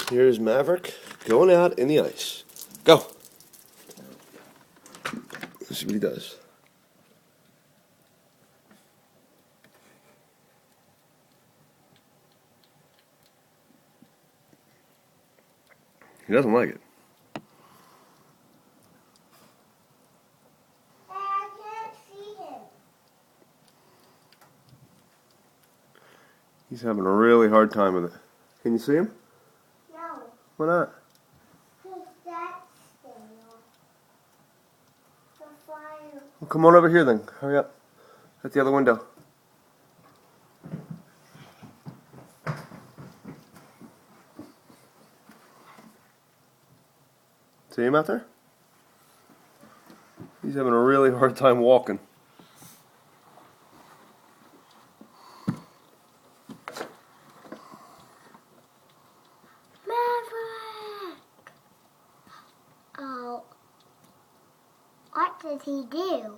Here's Maverick going out in the ice. Go. Let's see what he does. He doesn't like it. I can't see him. He's having a really hard time with it. Can you see him? No. Why not? Because that's stale. The fire. Well, come on over here then. Hurry up. At the other window. See him out there? He's having a really hard time walking. Maverick! Oh. What did he do?